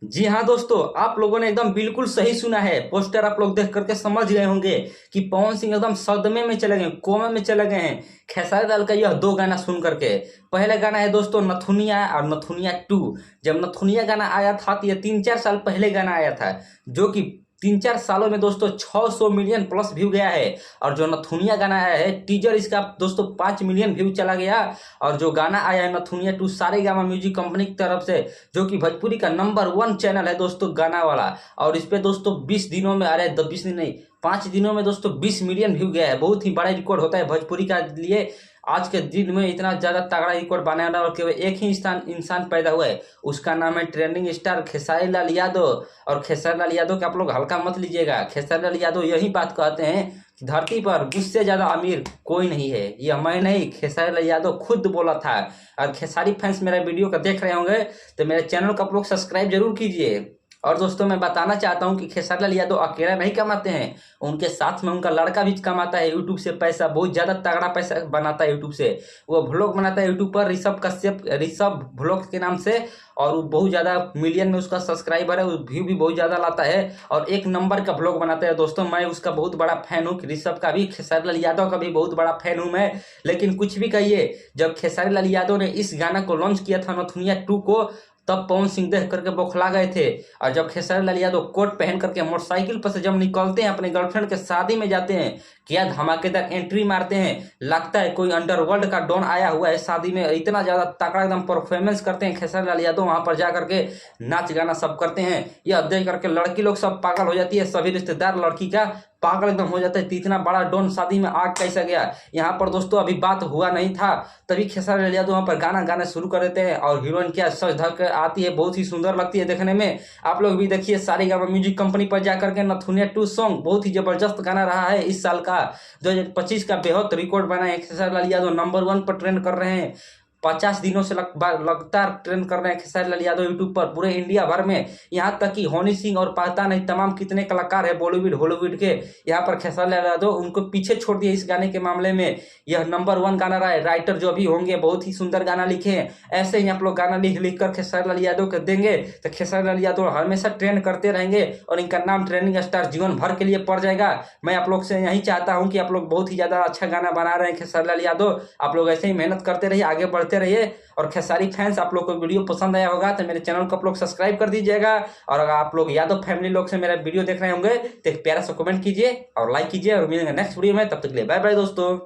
जी हाँ दोस्तों, आप लोगों ने एकदम बिल्कुल सही सुना है। पोस्टर आप लोग देख करके समझ गए होंगे कि पवन सिंह एकदम सदमे में चले गए, कोमा में चले गए हैं खेसारी लाल का यह दो गाना सुन करके। पहले गाना है दोस्तों नथुनिया और नथुनिया टू। जब नथुनिया गाना आया था तो ये 3-4 साल पहले गाना आया था, जो कि 3-4 सालों में दोस्तों 600 मिलियन प्लस व्यू गया है। और जो नथुनिया गाना आया है टीजर इसका दोस्तों 5 मिलियन व्यू चला गया। और जो गाना आया है नथुनिया टू सारेगामा म्यूजिक कंपनी की तरफ से, जो कि भोजपुरी का नंबर 1 चैनल है दोस्तों गाना वाला। और इस पे दोस्तों 20 दिनों में, अरे 20 दिन नहीं, 5 दिनों में दोस्तों 20 मिलियन व्यू गया है। बहुत ही बड़ा रिकॉर्ड होता है भोजपुरी का लिए। आज के दिन में इतना ज्यादा तगड़ा रिकॉर्ड बनाना और केवल एक ही इंसान पैदा हुआ है, उसका नाम है ट्रेंडिंग स्टार खेसारी लाल यादव। और खेसारी लाल यादव के आप लोग हल्का मत लीजिएगा। खेसारी लाल यादव यही बात कहते हैं कि धरती पर मुझसे ज्यादा अमीर कोई नहीं है। यह मैं नहीं, खेसारी लाल यादव खुद बोला था। और खेसारी फैंस मेरा वीडियो का देख रहे होंगे तो मेरे चैनल को आप लोग सब्सक्राइब जरूर कीजिए। और दोस्तों मैं बताना चाहता हूं कि खेसारी लाल यादव अकेला नहीं कमाते हैं, उनके साथ में उनका लड़का भी कमाता है यूट्यूब से पैसा, बहुत ज्यादा तगड़ा पैसा बनाता है यूट्यूब से। वो व्लॉग बनाता है यूट्यूब पर, ऋषभ कश्यप, ऋषभ व्लॉग के नाम से। और वो बहुत ज्यादा मिलियन में उसका सब्सक्राइबर है, व्यू भी बहुत ज्यादा लाता है और एक नंबर का व्लॉग बनाता है दोस्तों। मैं उसका बहुत बड़ा फैन हूँ, ऋषभ का भी, खेसारी लाल यादव का भी बहुत बड़ा फैन हूँ मैं। लेकिन कुछ भी कहिए, जब खेसारी लाल यादव ने इस गाना को लॉन्च किया था नथुनिया टू को, तब पवन सिंह देख करके बौखला गए थे। और जब खेसारी लाल यादव कोट पहन करके मोटरसाइकिल पर से जब निकलते हैं, अपने गर्लफ्रेंड के शादी में जाते हैं, क्या धमाकेदार एंट्री मारते हैं, लगता है कोई अंडरवर्ल्ड का डॉन आया हुआ है शादी में। इतना ज्यादा तगड़ा एकदम परफॉर्मेंस करते हैं खेसारी लाल यादव, वहां पर जा करके नाच गाना सब करते हैं। यह देख करके लड़की लोग सब पागल हो जाती है, सभी रिश्तेदार लड़की का पागल एकदम हो जाता है, इतना बड़ा डॉन शादी में आग कैसा गया। यहाँ पर दोस्तों अभी बात हुआ नहीं था, तभी खेसारी लाल यादव वहां पर गाना गाना शुरू कर देते हैं। और हीरोइन क्या सज धज कर आती है, बहुत ही सुंदर लगती है देखने में। आप लोग भी देखिए सारेगामा म्यूजिक कंपनी पर जाकर के नथुनिया टू सॉन्ग बहुत ही जबरदस्त गाना रहा है इस साल का। 2025 का बेहद रिकॉर्ड बना है। खेसारी लाल यादव नंबर 1 पर ट्रेंड कर रहे हैं, 50 दिनों से लगातार ट्रेंड कर रहे हैं खेसारी लाल यादव यूट्यूब पर पूरे इंडिया भर में। यहाँ तक कि हनी सिंह और पता नहीं तमाम कितने कलाकार है बॉलीवुड हॉलीवुड के, यहाँ पर खेसारी लाल यादव उनको पीछे छोड़ दिया इस गाने के मामले में। यह नंबर 1 गाना रहा है। राइटर जो भी होंगे बहुत ही सुंदर गाना लिखे हैं, ऐसे ही आप लोग गाना लिख लिख कर खेसारी लाल यादव को देंगे तो खेसारी लाल यादव हमेशा ट्रेंड करते रहेंगे और इनका नाम ट्रेंडिंग स्टार जीवन भर के लिए पड़ जाएगा। मैं आप लोग से यही चाहता हूँ कि आप लोग बहुत ही ज्यादा अच्छा गाना बना रहे हैं खेसारी लाल यादव, आप लोग ऐसे ही मेहनत करते रहिए, आगे बढ़ते रहिए। और खेसारी फैंस, आप लोग को वीडियो पसंद आया होगा तो मेरे चैनल को आप लोग सब्सक्राइब कर दीजिएगा। और अगर आप लोग यादव फैमिली लोग से मेरा वीडियो देख रहे होंगे तो एक प्यारा सा कमेंट कीजिए और लाइक कीजिए। और मिलेंगे नेक्स्ट वीडियो में, तब तक के लिए बाय बाय दोस्तों।